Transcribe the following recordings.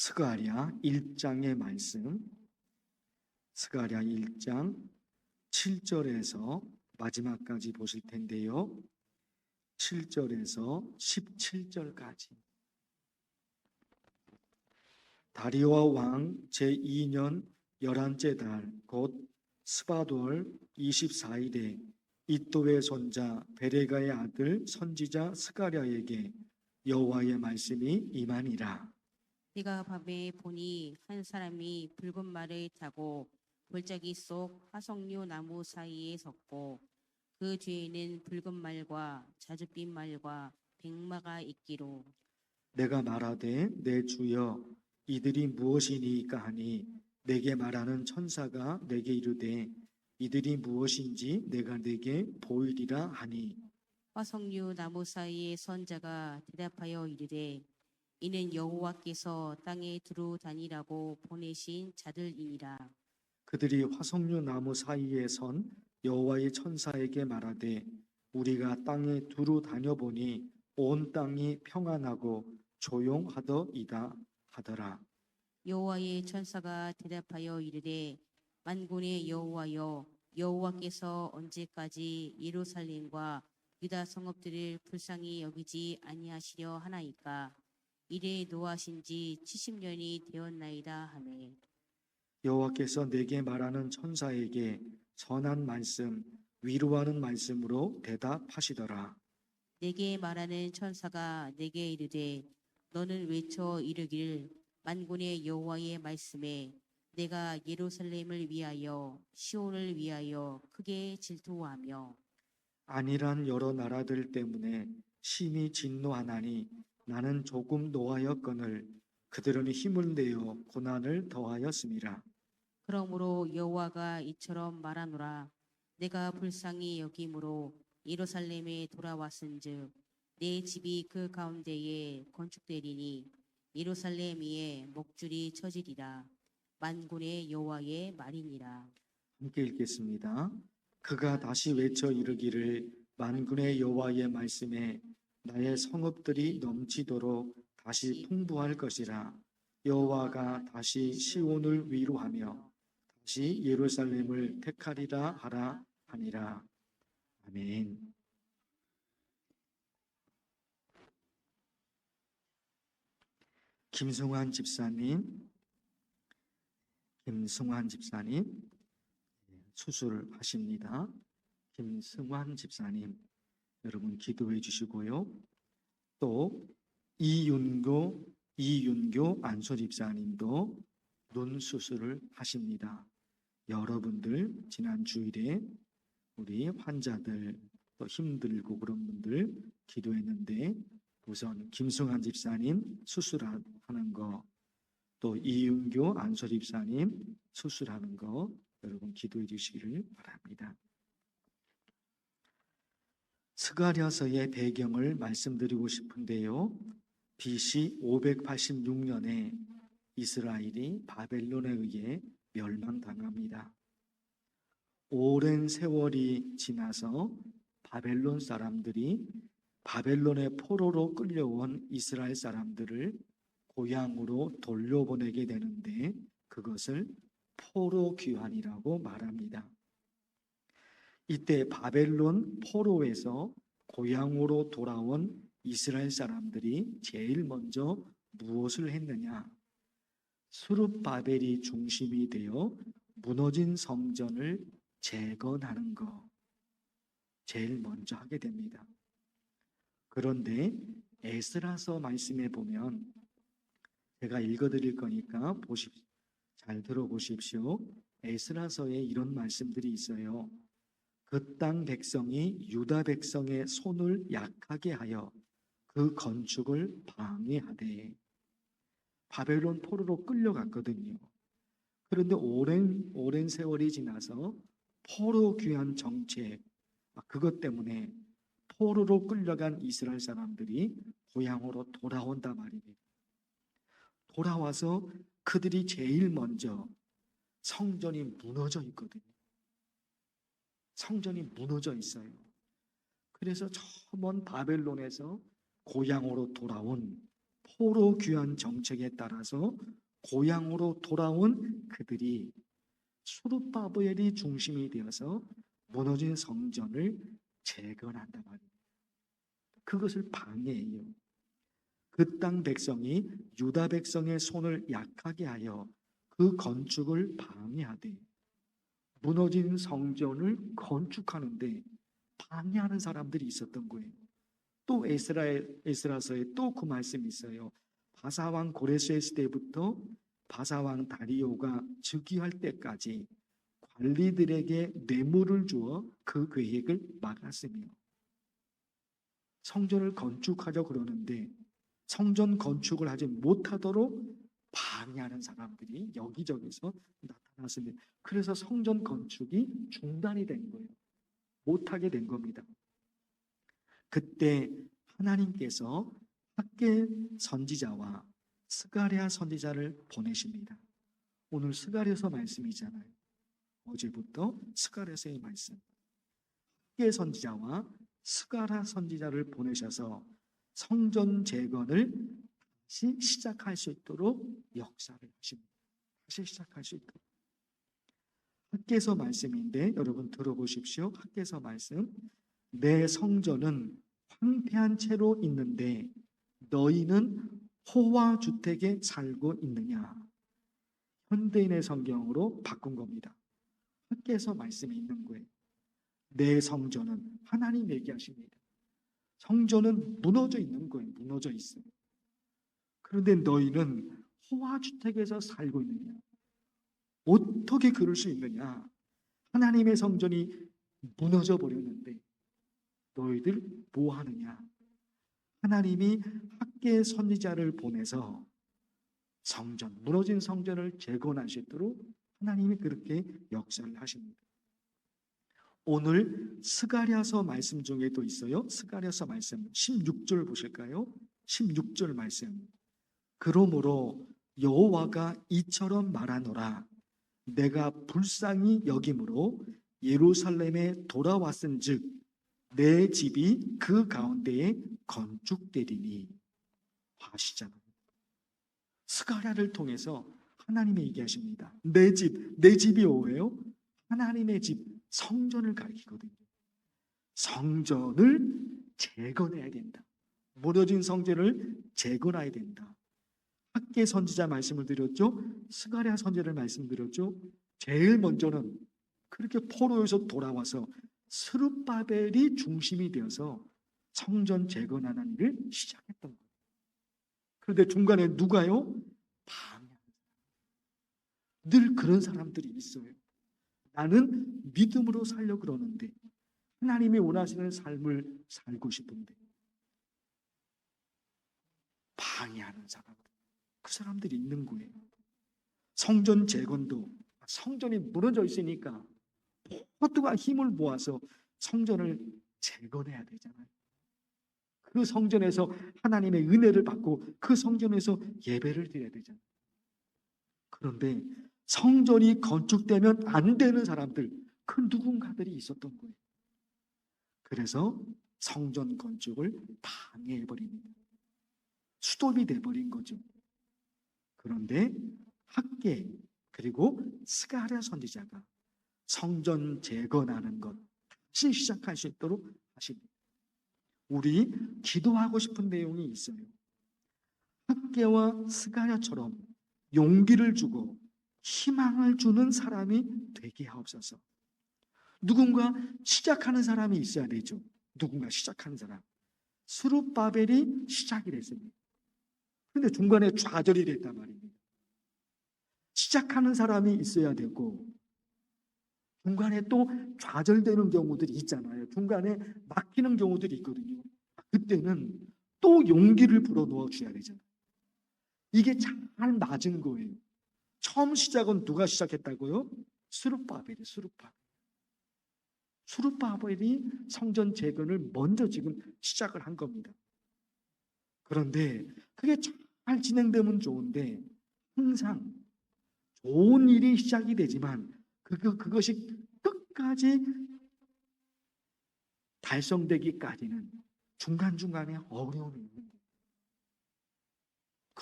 스가랴 1장의 말씀, 스가랴 1장 7절에서 마지막까지 보실 텐데요. 7절에서 17절까지. 다리오와 왕 제2년 11째 달 곧 스바돌 24일에 이도의 손자 베레가의 아들 선지자 스가랴에게 여호와의 말씀이 임하니라. 내가 밤에 보니 한 사람이 붉은 말을 타고 골짜기 속 화석류 나무 사이에 섰고 그 뒤에는 붉은 말과 자줏빛 말과 백마가 있기로 내가 말하되 내 주여 이들이 무엇이니까 하니 내게 말하는 천사가 내게 이르되 이들이 무엇인지 내가 내게 보이리라 하니 화석류 나무 사이에 선 자가 대답하여 이르되 이는 여호와께서 땅에 두루 다니라고 보내신 자들이니라. 그들이 화석류 나무 사이에 선 여호와의 천사에게 말하되 우리가 땅에 두루 다녀보니 온 땅이 평안하고 조용하더이다 하더라. 여호와의 천사가 대답하여 이르되 만군의 여호와여 여호와께서 언제까지 예루살렘과 유다 성읍들을 불쌍히 여기지 아니하시려 하나이까 이래 노하신 지 70년이 되었나이다 하매 여호와께서 내게 말하는 천사에게 선한 말씀 위로하는 말씀으로 대답하시더라. 내게 말하는 천사가 내게 이르되 너는 외쳐 이르기를 만군의 여호와의 말씀에 내가 예루살렘을 위하여 시온을 위하여 크게 질투하며 안일한 여러 나라들 때문에 심히 진노하나니 나는 조금 노하였거늘 그들은 힘을 내어 고난을 더하였음이라. 그러므로 여호와가 이처럼 말하노라 내가 불쌍히 여김으로 예루살렘에 돌아왔은즉 내 집이 그 가운데에 건축되리니 예루살렘 위에 목줄이 쳐지리라 만군의 여호와의 말이니라. 함께 읽겠습니다. 그가 다시 외쳐 이르기를 만군의 여호와의 말씀에 나의 성읍들이 넘치도록 다시 풍부할 것이라. 여호와가 다시 시온을 위로하며 다시 예루살렘을 택하리라 하라 하니라. 아멘. 김승환 집사님 수술하십니다. 김승환 집사님 여러분 기도해 주시고요. 또 이윤교 안소 집사님도 눈 수술을 하십니다. 여러분들 지난 주일에 우리 환자들 또 힘들고 그런 분들 기도했는데 우선 김승환 집사님 수술하는 거 또 이윤교 안소 집사님 수술하는 거 여러분 기도해 주시기를 바랍니다. 스가랴서의 배경을 말씀드리고 싶은데요. BC 586년에 이스라엘이 바벨론에 의해 멸망당합니다. 오랜 세월이 지나서 바벨론 사람들이 바벨론의 포로로 끌려온 이스라엘 사람들을 고향으로 돌려보내게 되는데 그것을 포로 귀환이라고 말합니다. 이때 바벨론 포로에서 고향으로 돌아온 이스라엘 사람들이 제일 먼저 무엇을 했느냐? 수룹바벨이 중심이 되어 무너진 성전을 재건하는 거 제일 먼저 하게 됩니다. 그런데 에스라서 말씀에 보면 제가 읽어드릴 거니까 잘 들어보십시오. 에스라서에 이런 말씀들이 있어요. 그 땅 백성이 유다 백성의 손을 약하게 하여 그 건축을 방해하되 바벨론 포로로 끌려갔거든요. 그런데 오랜 세월이 지나서 포로 귀환 정책 그것 때문에 포로로 끌려간 이스라엘 사람들이 고향으로 돌아온단 말입니다. 돌아와서 그들이 제일 먼저 성전이 무너져 있거든요. 성전이 무너져 있어요. 그래서 저 먼 바벨론에서 고향으로 돌아온 포로 귀환 정책에 따라서 고향으로 돌아온 그들이 수르바벨이 중심이 되어서 무너진 성전을 재건한단 말이에요. 그것을 방해해요. 그 땅 백성이 유다 백성의 손을 약하게 하여 그 건축을 방해하되, 무너진 성전을 건축하는데 방해하는 사람들이 있었던 거예요. 또 에스라서에 또 그 말씀이 있어요. 바사왕 고레스의 시대부터 바사왕 다리오가 즉위할 때까지 관리들에게 뇌물을 주어 그 계획을 막았으며, 성전을 건축하려 그러는데 성전 건축을 하지 못하도록 방해하는 사람들이 여기저기서 나타났습니다. 그래서 성전 건축이 중단이 된 거예요. 못하게 된 겁니다. 그때 하나님께서 학개 선지자와 스가랴 선지자를 보내십니다. 오늘 스가랴서 말씀이잖아요. 어제부터 스가랴서의 말씀. 학개 선지자와 스가랴 선지자를 보내셔서 성전 재건을 다시 시작할 수 있도록 역사를 하십니다. 다시 시작할 수 있도록. 학개서 말씀인데 여러분 들어보십시오. 학개서 말씀. 내 성전은 황폐한 채로 있는데 너희는 호화 주택에 살고 있느냐. 현대인의 성경으로 바꾼 겁니다. 학개서 말씀이 있는 거예요. 내 성전은, 하나님 얘기하십니다. 성전은 무너져 있는 거예요. 무너져 있어요. 그런데 너희는 호화 주택에서 살고 있느냐. 어떻게 그럴 수 있느냐. 하나님의 성전이 무너져 버렸는데 너희들 뭐 하느냐. 하나님이 학개 선지자를 보내서 성전, 무너진 성전을 재건하시도록 하나님이 그렇게 역사를 하십니다. 오늘 스가랴서 말씀 중에도 있어요. 스가랴서 말씀 16절 보실까요? 16절 말씀. 그러므로 여호와가 이처럼 말하노라. 내가 불쌍히 여김으로 예루살렘에 돌아왔은즉 내 집이 그 가운데에 건축되리니. 아시잖아요. 스가랴를 통해서 하나님이 얘기하십니다. 내 집이 뭐예요? 하나님의 집, 성전을 가리키거든요. 성전을 재건해야 된다. 무너진 성전을 재건해야 된다. 학개 선지자 말씀을 드렸죠. 스가랴 선지자를 말씀드렸죠. 제일 먼저는 그렇게 포로에서 돌아와서 스룹바벨이 중심이 되어서 성전 재건하는 일을 시작했던 거예요. 그런데 중간에 누가요? 방해하는 사람. 늘 그런 사람들이 있어요. 나는 믿음으로 살려 그러는데, 하나님이 원하시는 삶을 살고 싶은데 방해하는 사람들, 그 사람들이 있는 거예요. 성전 재건도 성전이 무너져 있으니까 모두가 힘을 모아서 성전을 재건해야 되잖아요. 그 성전에서 하나님의 은혜를 받고 그 성전에서 예배를 드려야 되잖아요. 그런데 성전이 건축되면 안 되는 사람들, 그 누군가들이 있었던 거예요. 그래서 성전 건축을 방해해버립니다. 수도비 돼버린 거죠. 그런데 학개 그리고 스가랴 선지자가 성전 재건하는 것 다시 시작할 수 있도록 하십니다. 우리 기도하고 싶은 내용이 있어요. 학개와 스가랴처럼 용기를 주고 희망을 주는 사람이 되게 하옵소서. 누군가 시작하는 사람이 있어야 되죠. 누군가 시작하는 사람. 스룹바벨이 시작이 됐습니다. 그런데 중간에 좌절이 됐단 말입니다. 시작하는 사람이 있어야 되고 중간에 또 좌절되는 경우들이 있잖아요. 중간에 막히는 경우들이 있거든요. 그때는 또 용기를 불어넣어 줘야 되잖아요. 이게 잘 맞은 거예요. 처음 시작은 누가 시작했다고요? 스룹바벨이. 스룹바벨이 성전 재건을 먼저 지금 시작을 한 겁니다. 그런데 그게 잘 진행되면 좋은데 항상 좋은 일이 시작이 되지만 그것이 끝까지 달성되기까지는 중간중간에 어려움이 있는 거예요.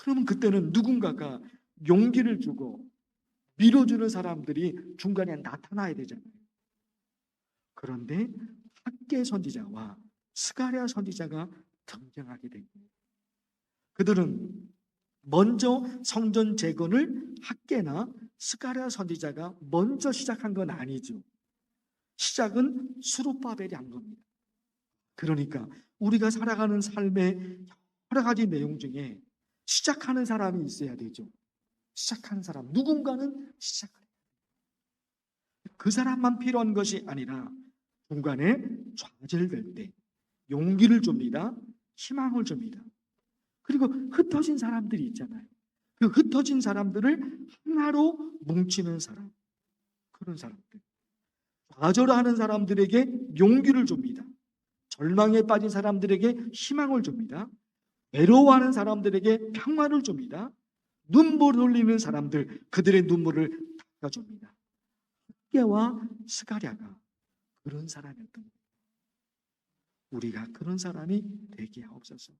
그러면 그때는 누군가가 용기를 주고 밀어주는 사람들이 중간에 나타나야 되잖아요. 그런데 학개 선지자와 스가랴 선지자가 경쟁하게 된 거예요. 그들은 먼저 성전 재건을 학개나 스가랴 선지자가 먼저 시작한 건 아니죠. 시작은 스룹바벨이 한 겁니다. 그러니까 우리가 살아가는 삶의 여러 가지 내용 중에 시작하는 사람이 있어야 되죠. 시작하는 사람, 누군가는 시작해요. 그 사람만 필요한 것이 아니라 중간에 좌절될 때 용기를 줍니다. 희망을 줍니다. 그리고 흩어진 사람들이 있잖아요. 그 흩어진 사람들을 하나로 뭉치는 사람, 그런 사람들. 좌절하는 사람들에게 용기를 줍니다. 절망에 빠진 사람들에게 희망을 줍니다. 외로워하는 사람들에게 평화를 줍니다. 눈물 흘리는 사람들, 그들의 눈물을 닦아줍니다. 학개와 스가랴가 그런 사람이었던 거예요. 우리가 그런 사람이 되게 하옵소서.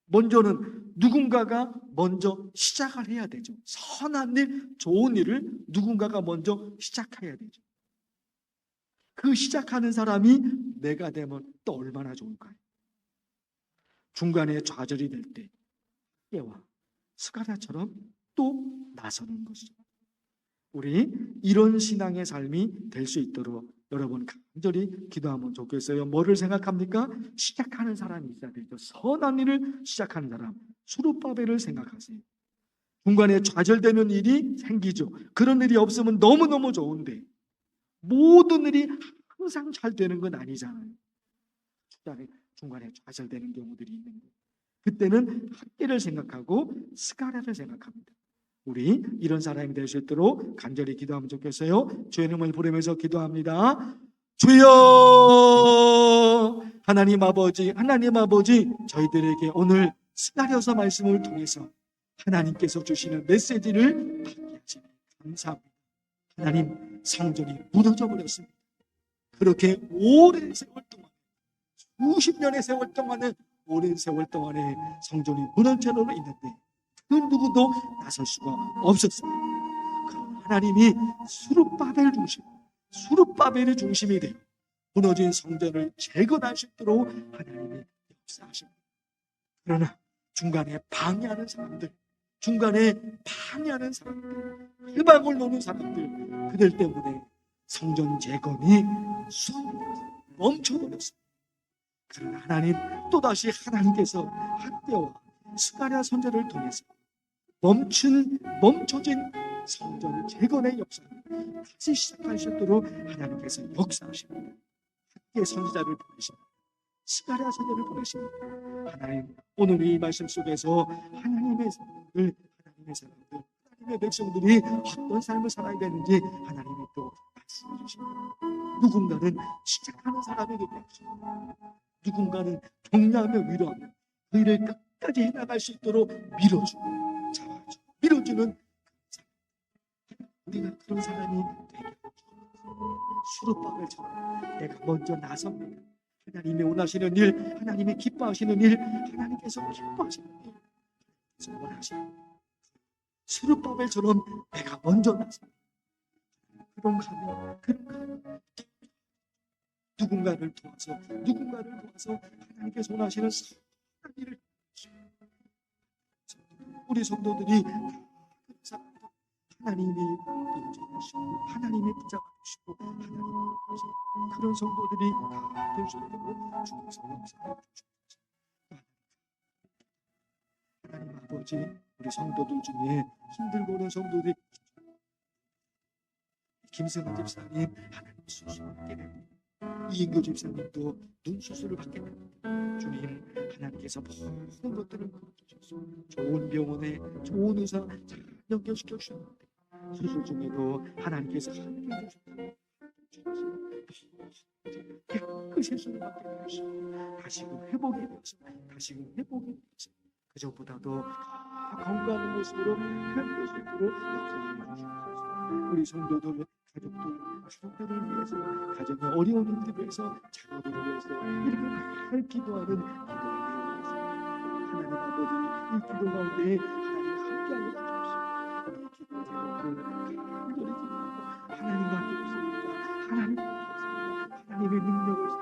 먼저는 누군가가 먼저 시작을 해야 되죠. 선한 일, 좋은 일을 누군가가 먼저 시작해야 되죠. 그 시작하는 사람이 내가 되면 또 얼마나 좋을까요? 중간에 좌절이 될 때 학개와 스가랴처럼 또 나서는 것이죠. 우리 이런 신앙의 삶이 될 수 있도록 여러분 간절히 기도하면 좋겠어요. 뭐를 생각합니까? 시작하는 사람이 있어야 되죠. 선한 일을 시작하는 사람, 수룹바벨을 생각하세요. 중간에 좌절되는 일이 생기죠. 그런 일이 없으면 너무너무 좋은데 모든 일이 항상 잘 되는 건 아니잖아요. 중간에 좌절되는 경우들이 있는 거예요. 그때는 학개를 생각하고 스가랴를 생각합니다. 우리 이런 사람이 될 수 있도록 간절히 기도하면 좋겠어요. 주의 이름을 부르면서 기도합니다. 주여, 하나님 아버지, 저희들에게 오늘 스가랴서 말씀을 통해서 하나님께서 주시는 메시지를 받게 하시니 감사합니다. 하나님, 성전이 무너져 버렸습니다. 그렇게 오랜 세월 동안, 수십 년의 세월 동안에, 오랜 세월 동안에 성전이 무너져 있는데 그 누구도 나설 수가 없었습니다. 하나님이 수룹바벨의 중심이 되어 무너진 성전을 재건할 수 있도록 하나님이 역사하십니다. 그러나 중간에 방해하는 사람들, 해방을 놓는 사람들, 그들 때문에 성전 재건이 멈춰버렸습니다. 그러나 하나님, 또다시 하나님께서 학개와 스가랴 선지자를 통해서 멈춰진 성전 재건의 역사를 다시 시작할 수 있도록 하나님께서 역사하십니다. 학개 선지자를 보내십니다. 스가랴 선지자를 보내십니다. 하나님, 오늘 이 말씀 속에서 하나님의 백성들이 어떤 삶을 살아야 되는지 하나님이 또 말씀해 주십니다. 누군가는 시작하는 사람이 되게 하십니다. 누군가는 격려하며 위로하며 그 일을 끝까지 해나갈 수 있도록 밀어주고 잡아주고 밀어주는 우리가 그런 사람이 되게 하옵소서. 수룹바벨처럼 내가 먼저 나섭니다. 하나님이 원하시는 일, 하나님이 기뻐하시는 일, 하나님께서 기뻐하시는 일, 하나님께서 원하시는 일, 수룹바벨처럼 내가 먼저 나섭니다. 그런 가면 누군가를 도와서 하나님께서 원하시는 선한 일을 우리 성도들이 하나님이 인정하시고 하나님이 붙잡아주시고 하나님이 그런 성도들이 다 될 수 있도록 주께서 역사해 주시옵소서. 하나님 아버지, 우리 성도들 중에 힘들고 오는 성도들이 김승환 집사님 하나님 수술을 받게 됩니다. 이인교 집사님도 눈 수술을 받게 됩니다. 주님, 하나님께서 모든 것들을 맡겨주셔서 좋은 병원에 좋은 의사 잘 연결시켜 주셨는데 수술 중에도 하나님께서 함께 해주셔서 깨끗이 수술을 받게 되시고 다시금 회복이 되어서 그전보다도 건강한 모습으로 회복될 수 있도록 역사해 주시옵소서. 우리 성도들, 가족들을 위해서, 가정의 어려운 일들을 위해서, 자녀들을 위해서 이렇게 잘 기도하는 기도를 위해서 하나님 이 기도 가운데 하나님 함께하여 주옵소서. 우리 기도 제목을 간절히 기도하고 하나님과 함께 있습니다. 하나님 함께 있습니다. 하나님의 능력을